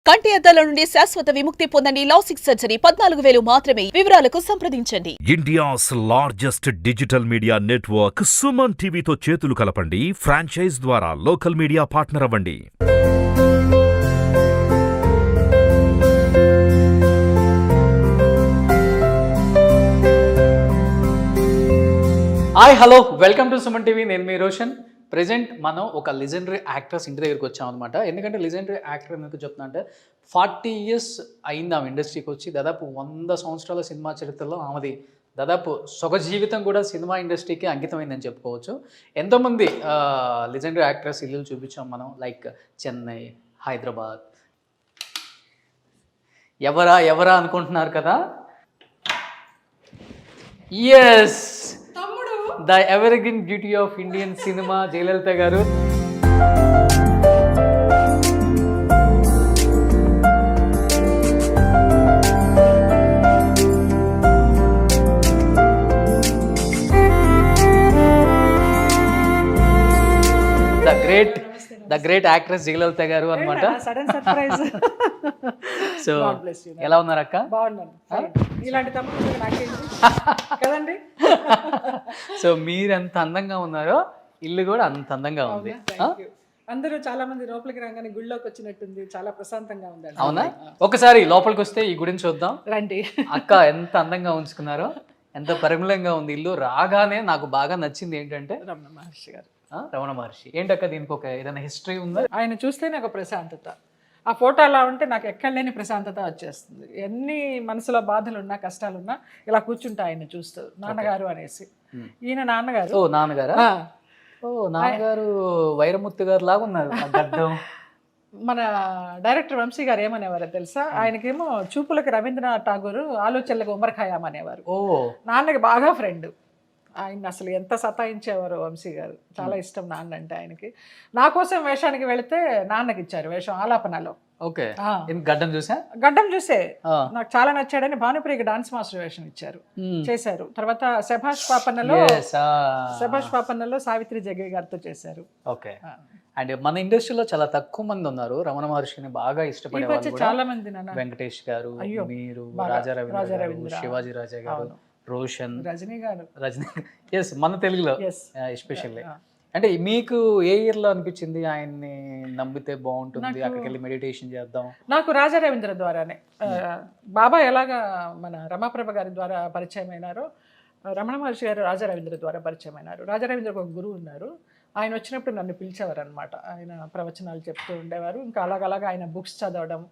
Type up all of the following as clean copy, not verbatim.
కంటి అద్దాల నుండి శాశ్వత విముక్తి పొందండి. లాసిక్ సర్జరీ 14,000 మాత్రమే. వివరాలకు సంప్రదించండి. India's largest digital media network Suman టీవీతో చేతులు కలపండి. ఫ్రాంచైజ్ ద్వారా లోకల్ మీడియా పార్ట్నర్ అవ్వండి. Hi hello welcome to Suman TV. నేను మీ రోషన్. ప్రెజెంట్ మనం ఒక లెజెండరీ యాక్ట్రెస్ ఇంటి దగ్గరికి వచ్చాం అనమాట. ఎందుకంటే లెజెండరీ యాక్టర్ ఎందుకు చెప్తున్నా అంటే 40 years అయింది ఆమె ఇండస్ట్రీకి వచ్చి. దాదాపు 100 సంవత్సరాల సినిమా చరిత్రలో ఆమెది దాదాపు సొగ జీవితం కూడా సినిమా ఇండస్ట్రీకి అంకితమైందని చెప్పుకోవచ్చు. ఎంతోమంది లెజెండరీ యాక్ట్రెస్ ఇల్లు చూపించాం మనం, లైక్ చెన్నై, హైదరాబాద్. ఎవరా అనుకుంటున్నారు కదా? Yes, the evergreen beauty of Indian cinema Jayalalitha garu. The great actress Jayalalitha గారు అనమాట. సో ఎలా ఉన్నారు అక్క? కదండి. సో మీరు ఎంత అందంగా ఉన్నారో ఇల్లు కూడా అంత అందంగా ఉంది. అందరూ చాలా మంది లోపలికి రాగానే గుడిలోకి వచ్చినట్టుంది, చాలా ప్రశాంతంగా ఉందండి. అవునా? ఒకసారి లోపలికి వస్తే ఈ గుడిని చూద్దాం రండి. అక్క ఎంత అందంగా ఉంచుకున్నారో, ఎంత పరిమళంగా ఉంది ఇల్లు. రాగానే నాకు బాగా నచ్చింది ఏంటంటే రమణ మహర్షి గారు. రమణ మహర్షి ఏంటక్క, దీనికి ఒక ఏదైనా హిస్టరీ ఉందా? ఆయన చూస్తేనే ఒక ప్రశాంతత. ఆ ఫోటో అలా ఉంటే నాకు ఎక్కడ లేని ప్రశాంతత వచ్చేస్తుంది. ఎన్ని మనసులో బాధలున్నా కష్టాలున్నా ఇలా కూర్చుంటా ఆయన చూస్తూ. నాన్నగారు అనేసి, ఈయన నాన్నగారు. ఓ నాన్నగారా? ఓ నాన్నగారు వైరముత్తు గారు లాగా ఉన్నారు. మన డైరెక్టర్ వంశీ గారు ఏమనేవారో తెలుసా? ఆయనకేమో చూపులకు రవీంద్రనాథ్ ఠాగూర్, ఆలోచనలకు ఉమర్ ఖయాం అనేవారు. ఓ నాన్నకి బాగా ఫ్రెండ్. ఆయన అసలు ఎంత సతాయించేవారు వంశీ గారు. చాలా ఇష్టం నాన్న అంటే ఆయనకి. నా కోసం వేషానికి వెళితే నాన్నకి ఇచ్చారు వేషం ఆలాపనలో. ఓకే, గడ్డం చూసా? గడ్డం చూసే నాకు చాలా నచ్చాడని భానుప్రియకి డాన్స్ మాస్టర్ వేషం ఇచ్చారు, చేశారు. తర్వాత శభాష్ పాపన్నలో సావిత్రి జగ్గే గారితో చేశారు. ఓకే. అండ్ మన ఇండస్ట్రీలో చాలా తక్కువ మంది ఉన్నారు రమణ మహర్షిని బాగా ఇష్టపడే వాళ్ళు. చాలా మంది నాన్న. వెంకటేష్ గారు, మీరు, రాజా రవీంద్ర, శివాజీ రాజా గారు, రోషన్, రజనీ గారు. ఎస్, మన తెలుగులో ఎస్పెషల్లీ. అంటే మీకు ఏ ఇయర్ లో అనిపించింది ఆయన్ని నమ్మితే బాగుంటుంది, అక్కడికి వెళ్ళి మెడిటేషన్ చేద్దాం? నాకు రాజా రవీంద్ర ద్వారానే. బాబా ఎలాగా మన రమాప్రభ గారి ద్వారా పరిచయం అయినారో, రమణ మహర్షి గారు రాజా రవీంద్ర ద్వారా పరిచయం అయినారు. రాజా రవీంద్రకు ఒక గురువు ఉన్నారు. ఆయన వచ్చినప్పుడు నన్ను పిలిచేవారు అనమాట. ఆయన ప్రవచనాలు చెప్తూ ఉండేవారు. ఇంకా అలాగలాగా ఆయన బుక్స్ చదవడం,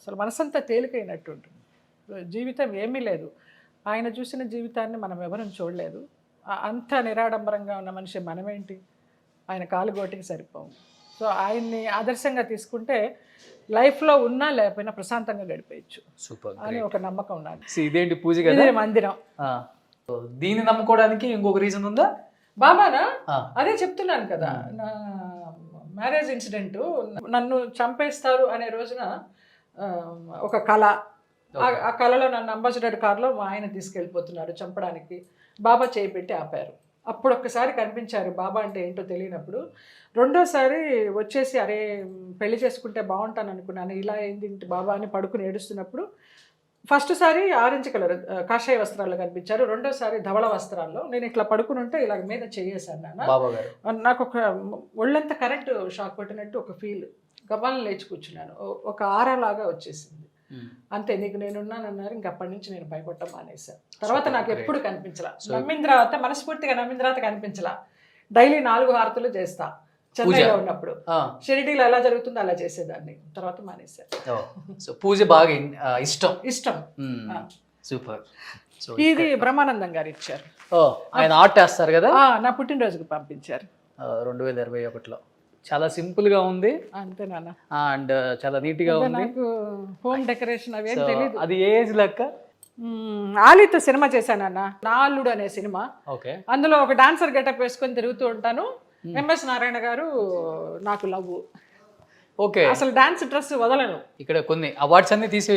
అసలు మనసంతా తేలికైనట్టు ఉంటుంది. జీవితం ఏమీ లేదు, ఆయన చూసిన జీవితాన్ని మనం ఎవరూ చూడలేదు. అంత నిరాడంబరంగా ఉన్న మనిషి మనమేంటి, ఆయన కాలుగోటికి సరిపోము. సో ఆయన్ని ఆదర్శంగా తీసుకుంటే లైఫ్లో ఉన్నా లేకపోయినా ప్రశాంతంగా గడిపేయచ్చు అని ఒక నమ్మకం ఉన్నది. ఇదేంటి పూజ మందిరం, దీన్ని నమ్ముకోవడానికి ఇంకొక రీజన్ ఉందా? బాబానా? అదే చెప్తున్నాను కదా, నా మ్యారేజ్ ఇన్సిడెంట్, నన్ను చంపేస్తారు అనే రోజున ఒక కళ, ఆ కళలో నన్ను అంబాసిడర్ కార్లో మా ఆయన తీసుకెళ్ళిపోతున్నారు చంపడానికి. బాబా చేయి పెట్టి ఆపారు. అప్పుడు ఒక్కసారి కనిపించారు బాబా అంటే ఏంటో తెలియనప్పుడు. రెండోసారి వచ్చేసి అరే పెళ్లి చేసుకుంటే బాగుంటాను అనుకున్నాను, ఇలా ఏంటి బాబా అని పడుకుని ఏడుస్తున్నప్పుడు ఫస్ట్ సారి ఆరెంజ్ కలర్ కాషాయ వస్త్రాల్లో కనిపించారు. రెండోసారి ధవళ వస్త్రాల్లో. నేను ఇట్లా పడుకుని ఉంటే ఇలా మీద చేయేశాను నాన్న. నాకు ఒక ఒళ్ళంతా కరెంటు షాక్ కొట్టినట్టు ఒక ఫీల్. గబాలను లేచి కూర్చున్నాను. ఒక ఆరాలాగా వచ్చేసింది. అంతే, నీకు నేనున్నానన్నారు. ఇంక అప్పటి నుంచి నేను భయపడటం మానేశాను. తర్వాత నాకు ఎప్పుడు కనిపించలా. నమ్మిన తర్వాత, మనస్ఫూర్తిగా నమ్మిన తర్వాత కనిపించలా. డైలీ 4 హారతులు చేస్తా. చెన్నైలో ఉన్నప్పుడు షిరిడీలో ఎలా జరుగుతుందో అలా చేసేదాన్ని. తర్వాత మానేశాను. పూజ బాగా ఇష్టం. సూపర్. ఇది బ్రహ్మానందం గారు ఇచ్చారు. ఆయన ఆర్ట్ వేస్తారు కదా, నా పుట్టినరోజుకి పంపించారు 2021లో. చాలా సింపుల్ గా ఉంది అంతే నాన్న, అండ్ చాలా నీట్ గా ఉంది. నాకు హోమ్ డెకరేషన్ అవేం తెలియదు. అది ఏ ఏజ్ లెక్క? ఆలీతో సినిమా చేశానన్న, నా అల్లుడు అనే సినిమా. ఓకే. అందులో ఒక డాన్సర్ గెటప్ వేసుకొని తిరుగుతూ ఉంటాను. ఎంఎస్ నారాయణ గారు నాకు లవ్. ఓకే. అసలు డాన్స్ డ్రెస్ వదలను. ఇక్కడ కొన్ని అవార్డ్స్ అన్ని తీసి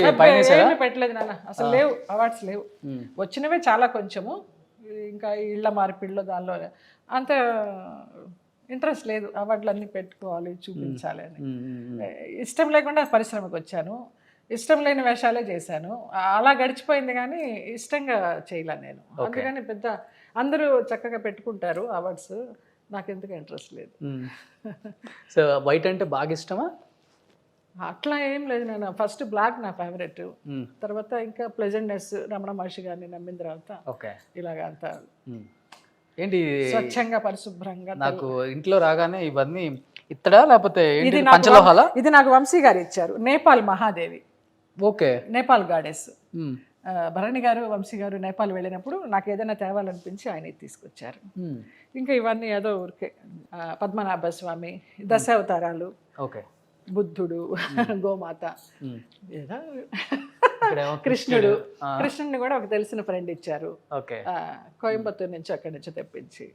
పెట్టలేదు నాన్న, అసలు లేవు అవార్డ్స్ లేవు. వచ్చినవే చాలా కొంచెము. ఇంకా ఇళ్ల మార్పిడిలో దానిలో అంత ఇంట్రెస్ట్ లేదు, అవార్డులు అన్నీ పెట్టుకోవాలి, చూపించాలి అని. ఇష్టం లేకుండా పరిశ్రమకు వచ్చాను, ఇష్టం లేని వేషాలే చేశాను, అలా గడిచిపోయింది కానీ ఇష్టంగా చేయలే నేను. అందుకని పెద్ద అందరూ చక్కగా పెట్టుకుంటారు అవార్డ్స్, నాకు ఎందుకు ఇంట్రెస్ట్ లేదు. సో వైట్ అంటే బాగా ఇష్టమా? అట్లా ఏం లేదు, నేను ఫస్ట్ బ్లాక్ నా ఫేవరెట్, తర్వాత ఇంకా ప్లెజెంట్నెస్, రమణ మహర్షి గారిని నమ్మిన తర్వాత ఓకే ఇలాగ అంతా ఏంటి స్వచ్ఛంగా పరిశుభ్రంగా. నాకు ఇంట్లో రాగానే ఇవన్నీ ఇత్తడా లేకపోతే ఇది పంచలోహాల? ఇది నాకు వంశీ గారు ఇచ్చారు, నేపాల్ మహాదేవి. Okay, Nepal goddess. భరణి గారు వంశీ గారు నేపాల్ వెళ్ళినప్పుడు నాకు ఏదైనా తేవాలనిపించి ఆయన తీసుకొచ్చారు. ఇంకా ఇవన్నీ ఏదో ఊరికే పద్మనాభ స్వామి, దశావతారాలు, ఓకే, బుద్ధుడు, గోమాత, ఏదో కృష్ణుడు. కృష్ణుడిని కూడా ఒక తెలిసిన ఫ్రెండ్ ఇచ్చారు, ఓకే, కోయంబత్తూరు నుంచి అక్కడి నుంచి తెప్పించి.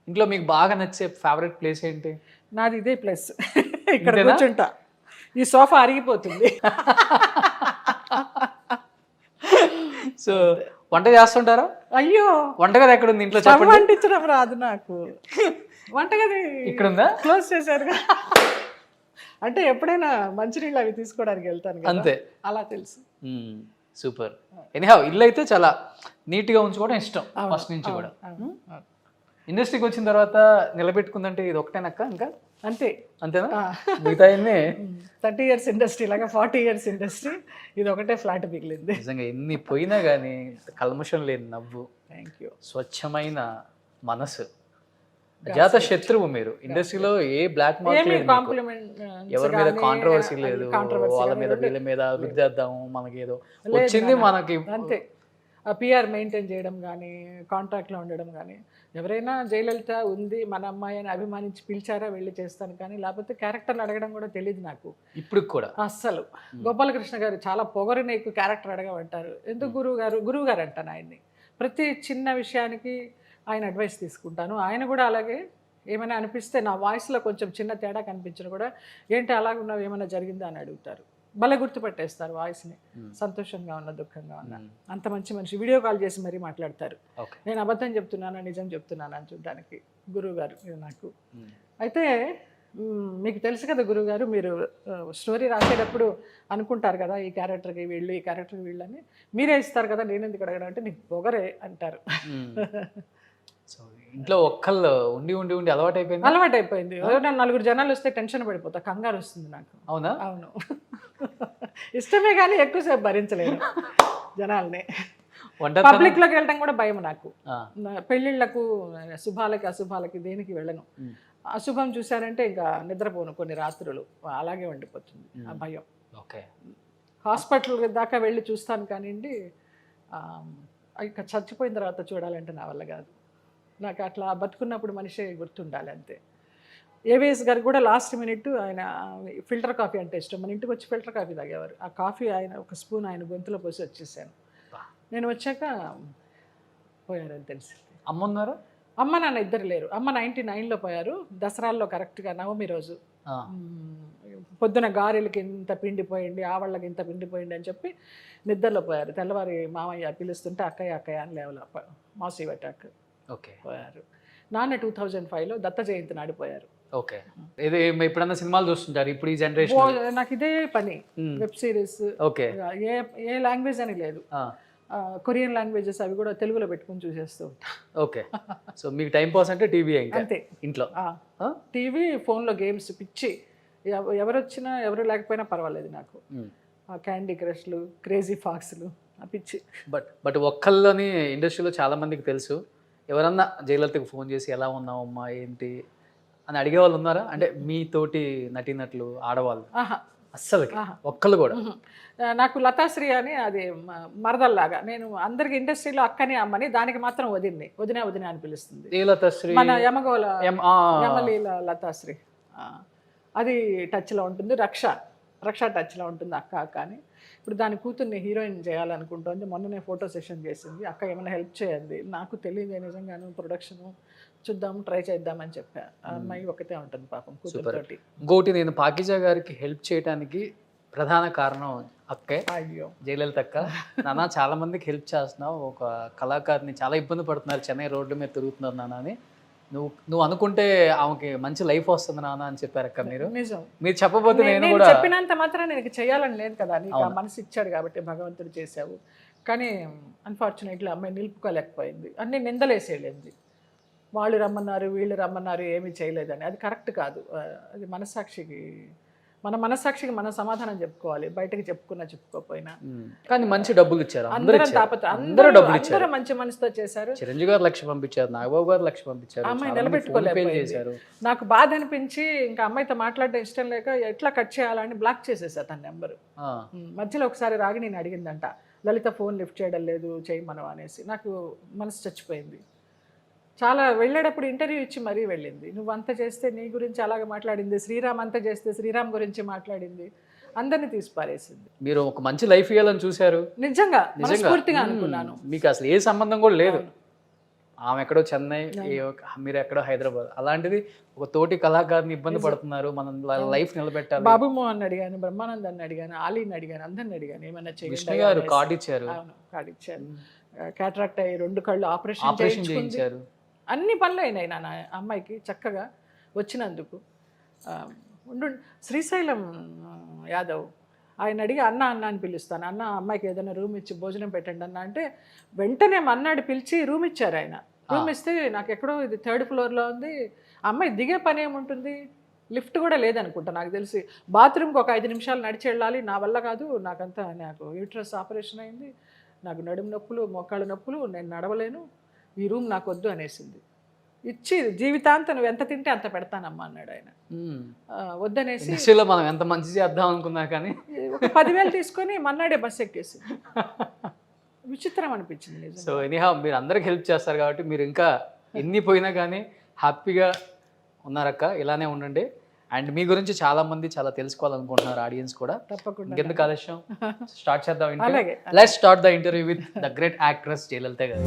ఇంట్లో మీకు బాగా నచ్చే ఫేవరెట్ ప్లేస్ ఏంటి? నాది ఇదే ప్లేస్, ఇక్కడ కూర్చుంటా, ఈ సోఫా అరిగిపోతుంది. సో వంట చేస్తుంటారా? అయ్యో, వంటగది ఎక్కడ ఉంది ఇంట్లో? వంటించడం రాదు నాకు. వంటగది ఇక్కడ ఉందా? క్లోజ్ చేశారు. అంటే ఎప్పుడైనా మంచినీళ్ళు అవి తీసుకోవడానికి వెళ్తాను కదా, అంతే, అలా తెలుసు. సూపర్. ఎనీహౌ ఇల్లు అయితే చాలా నీట్గా ఉంచుకోవడం ఇష్టం ఫస్ట్ నుంచి కూడా. ఇండస్ట్రీకి వచ్చిన తర్వాత నిలబెట్టుకుందంటే ఇది ఒకటేనక్క? ఇంకా అంతే. అంతేనా? మిగతా 30 years ఇండస్ట్రీ లాగా 40 years ఇండస్ట్రీ, ఇది ఒకటే ఫ్లాట్ మిగిలింది. నిజంగా ఎన్ని పోయినా కానీ కల్మషం లేని నవ్వు, థ్యాంక్ యూ, స్వచ్ఛమైన మనసు, అజాత శత్రువు మీరు. ఇండస్ట్రీలో ఏ బ్లాక్ మార్క్ లేదు, ఎవరి మీద కాంట్రవర్సీ లేదు, వాళ్ళ మీద వీళ్ళ మీద రుద్దేద్దాము మనకి ఏదో వచ్చింది మనకి అంతే. ఆ పిఆర్ మెయింటైన్ చేయడం కానీ, కాంట్రాక్ట్లో ఉండడం కానీ, ఎవరైనా జయలలిత ఉంది మన అమ్మాయి అని అభిమానించి పిలిచారా వెళ్ళి చేస్తాను, కానీ లేకపోతే క్యారెక్టర్ని అడగడం కూడా తెలియదు నాకు ఇప్పుడు కూడా అస్సలు. గోపాలకృష్ణ గారు చాలా పొగరు నీకు క్యారెక్టర్ అడగమంటారు, ఎందుకు గురువు గారు అంటాను ఆయన్ని. ప్రతి చిన్న విషయానికి ఆయన అడ్వైస్ తీసుకుంటాను. ఆయన కూడా అలాగే ఏమైనా అనిపిస్తే నా వాయిస్లో కొంచెం చిన్న తేడా కనిపించిన కూడా ఏంటి అలాగ ఉన్నావు, ఏమైనా జరిగిందా అని అడుగుతారు. భలే గుర్తుపట్టేస్తారు వాయిస్ని, సంతోషంగా ఉన్నా దుఃఖంగా ఉన్నా. అంత మంచి మనిషి, వీడియో కాల్ చేసి మరీ మాట్లాడతారు. నేను అబద్ధం చెప్తున్నానా నిజం చెప్తున్నాను అని చూడడానికి గురువు గారు నాకు. అయితే మీకు తెలుసు కదా గురువు గారు, మీరు స్టోరీ రాసేటప్పుడు అనుకుంటారు కదా ఈ క్యారెక్టర్కి వీళ్ళు, ఈ క్యారెక్టర్కి వీళ్ళు అని, మీరే ఇస్తారు కదా, నేను ఎందుకు అడగడం అంటే నీకు పొగరే అంటారు. సో ఇంట్లో ఒక్కళ్ళు ఉండి ఉండి ఉండి అలవాటైపోయింది. అలవాటైపోయింది. ఎవరైనా 4 జనాలు వస్తే టెన్షన్ పడిపోతా, కంగారు వస్తుంది నాకు. అవునా? అవును, ఇష్టమే కానీ ఎక్కువసేపు భరించలేను జనాల్ని. పబ్లిక్లోకి వెళ్ళడం కూడా భయం నాకు. పెళ్ళిళ్ళకు, శుభాలకి అశుభాలకి దేనికి వెళ్ళను. అశుభం చూశారంటే ఇంకా నిద్రపోను కొన్ని రాత్రులు, అలాగే ఉండిపోతుంది ఆ భయం. ఓకే, హాస్పిటల్ దాకా వెళ్ళి చూస్తాను కానివ్వండి, ఇక చచ్చిపోయిన తర్వాత చూడాలంటే నా వల్ల కాదు. నాకు అట్లా బతుకున్నప్పుడు మనిషి గుర్తుండాలి అంతే. ఏవిఎస్ గారు కూడా లాస్ట్ మినిట్ ఆయన ఫిల్టర్ కాఫీ అంటే ఇష్టం, మన ఇంటికి వచ్చి ఫిల్టర్ కాఫీ తాగేవారు. ఆ కాఫీ ఆయన ఒక స్పూన్ ఆయన గొంతులో పోసి వచ్చేసాను. నేను వచ్చాక పోయారని తెలిసింది. అమ్మ ఉన్నారు? అమ్మ నాన్న ఇద్దరు లేరు. అమ్మ 99లో పోయారు, దసరాల్లో కరెక్ట్గా నవమి రోజు. పొద్దున గారెలకి ఇంత పిండిపోయింది, ఆవళ్ళకి ఇంత పిండిపోయింది అని చెప్పి నిద్రలో పోయారు. తెల్లవారి మామయ్య పిలుస్తుంటే అక్కయ్య అక్కయ్య అని లేవల మాసివ్ అటాక్. ఓకే, పోయారు. నాన్న 2005లో దత్త జయంతి నాడిపోయారు. ఓకే, ఇది ఎప్పుడన్నా సినిమాలు చూస్తుంటారు ఇప్పుడు ఈ జనరేషన్? నాకు ఇదే పని, వెబ్ సిరీస్. ఓకే, ఏ లాంగ్వేజ్ అని లేదు, కొరియన్ లాంగ్వేజెస్ అవి కూడా తెలుగులో పెట్టుకుని చూసేస్తూ ఉంటా. ఓకే, సో మీకు టైం పాస్ అంటే టీవీ అంతే ఇంట్లో? టీవీ, ఫోన్లో గేమ్స్ పిచ్చి. ఎవరు వచ్చినా ఎవరు లేకపోయినా పర్వాలేదు నాకు. క్యాండీ క్రష్లు, క్రేజీ ఫాక్స్లు ఆ పిచ్చి. బట్ ఒక్కళ్ళని ఇండస్ట్రీలో చాలా మందికి తెలుసు, ఎవరన్నా జయలలితకు ఫోన్ చేసి ఎలా ఉన్నావమ్మా ఏంటి అని అడిగే వాళ్ళు ఉన్నారా? అంటే మీతోటి నటీనటులు ఆడవాళ్ళు అస్సలు ఒక్కళ్ళు కూడా? నాకు లతాశ్రీ అని, అది మరదల్లాగా. నేను అందరికి ఇండస్ట్రీలో అక్కని అమ్మని, దానికి మాత్రం వదిన వదిన అని పిలుస్తుంది. మన యమగోళ యమలీల లతాశ్రీ, అది టచ్లో ఉంటుంది. రక్ష టచ్లో ఉంటుంది అక్క అని. ఇప్పుడు దాని కూతుర్ని హీరోయిన్ చేయాలనుకుంటుంది. మొన్ననే ఫోటో సెషన్ చేసింది. అక్క ఏమైనా హెల్ప్ చేయండి, నాకు తెలియదు నిజంగాను, ప్రొడక్షన్ చూద్దాం ట్రై చేద్దామని చెప్పా. అమ్మాయి ఒకటే ఉంటుంది పాపం కూతురుతోటి. ఇంకోటి, నేను పాకిజా గారికి హెల్ప్ చేయడానికి ప్రధాన కారణం అక్కే. అయ్యో, జయలలిత అక్క. నాన్న చాలా మందికి హెల్ప్ చేస్తున్నావు, ఒక కళాకారిని చాలా ఇబ్బంది పడుతున్నారు, చెన్నై రోడ్ల మీద తిరుగుతున్నారు నాన్న అని నువ్వు అనుకుంటే ఆమెకి మంచి లైఫ్ వస్తుంది నాన్న అని చెప్పారక్క మీరు. నిజం. మీరు చెప్పబోతే నేను నేను కూడా చెప్పినంత మాత్రం నీకు చేయాలని లేదు కదా, నీకు ఆ మనసు ఇచ్చాడు కాబట్టి భగవంతుడు చేసావు. కానీ అన్ఫార్చునేట్లీ అమ్మాయి నిలుపుకోలేకపోయింది, అన్ని నిందలేసేళ్ళింది. వాళ్ళు రమ్మన్నారు వీళ్ళు రమ్మన్నారు ఏమీ చేయలేదని. అది కరెక్ట్ కాదు. అది మన మనస్సాక్షికి మనం సమాధానం చెప్పుకోవాలి, బయటకు చెప్పుకోకపోయినా. కానీ మంచి డబ్బులు ఇచ్చారు, అందరూ డబ్బులు ఇచ్చారు, మంచి మనసుతో చేశారు. చిరంజీవి గారు 1,00,000 పంపించారు, నాగబాబు గారు 1,00,000 పంపించారు, అమ్మాయి నిలబెట్టుకోలేకపోయింది. నాకు బాధ అనిపించి ఇంకా అమ్మాయితో మాట్లాడడం ఇష్టం లేక ఎట్లా కట్ చేయాలని బ్లాక్ చేసేసా తన నెంబరు. మధ్యలో ఒకసారి రాగి నేను అడిగిందంట, లలిత ఫోన్ లిఫ్ట్ చేయడం లేదు చేయమను అనేసి. నాకు మనసు చచ్చిపోయింది. చాలా వెళ్ళేటప్పుడు ఇంటర్వ్యూ ఇచ్చి మరీ వెళ్ళింది. నువ్వు అంత చేస్తే నీ గురించి అలాగే మాట్లాడింది, శ్రీరామ్ అంత చేస్తే శ్రీరామ్ గురించి మాట్లాడింది, అందరినీ తీసి పారేసింది. మీరు ఒక మంచి లైఫ్ ఇవ్వాలని చూశారు, నిజంగా మనస్ఫూర్తిగా అనుకున్నాను. మీకు అసలు ఏ సంబంధం కూడా లేదు. ఆమె ఎక్కడో చెన్నై, మీరు ఎక్కడో హైదరాబాద్. అలాంటిది ఒక తోటి కళాకారుని ఇబ్బంది పడుతున్నారు, మనం లైఫ్ నిలబెట్టాలి. బాబు మోహన్ అడిగాను, బ్రహ్మానందాన్ని అడిగాను, ఆలీని అడిగాను, అందరిని అడిగాను ఏమైనా కృష్ణ గారు కార్డు ఇచ్చారు. కార్డు ఇచ్చారు. క్యాటరాక్ట్ అయ్యి 2 కళ్ళు ఆపరేషన్ చేయించారు. అన్ని పనులు అయినాయి నా అమ్మాయికి చక్కగా వచ్చినందుకు. శ్రీశైలం యాదవ్ ఆయన అడిగి అన్న అని పిలుస్తాను, అన్న అమ్మాయికి ఏదైనా రూమ్ ఇచ్చి భోజనం పెట్టండి అన్న అంటే వెంటనే మన్నాడు పిలిచి రూమ్ ఇచ్చారు ఆయన. రూమ్ ఇస్తే నాకు ఎక్కడో ఇది 3rd ఫ్లోర్లో ఉంది, అమ్మాయి దిగే పని ఏముంటుంది, లిఫ్ట్ కూడా లేదనుకుంటా నాకు తెలిసి. బాత్రూమ్కి ఒక 5 నిమిషాలు నడిచి వెళ్ళాలి, నా వల్ల కాదు, నాకు యూట్రస్ ఆపరేషన్ అయింది, నాకు నడుము నొప్పులు మోకాళ్ళ నొప్పులు, నేను నడవలేను, ఈ రూమ్ నాకు వద్దు అనేసింది. ఇచ్చి జీవితాంతం నువ్వు ఎంత తింటే అంత పెడతానమ్మా అన్నాడు ఆయన. వద్దనేసి మనం ఎంత మంచి చేద్దాం అనుకున్నా కానీ ఒక 10,000 తీసుకొని మన్నాడే బస్ ఎక్కేసింది. విచిత్రం అనిపించింది. సో ఎనీహౌ మీరు అందరికి హెల్ప్ చేస్తారు కాబట్టి మీరు ఇంకా ఎన్ని పోయినా కానీ హ్యాపీగా ఉన్నారక్క, ఇలానే ఉండండి. అండ్ మీ గురించి చాలా మంది చాలా తెలుసుకోవాలనుకుంటున్నారు ఆడియన్స్ కూడా. తప్పకుండా. ఇంకెందుకు ఆలస్యం, స్టార్ట్ చేద్దాం. అలాగే. Let's start the interview with the great actress Jayalalitha గారు.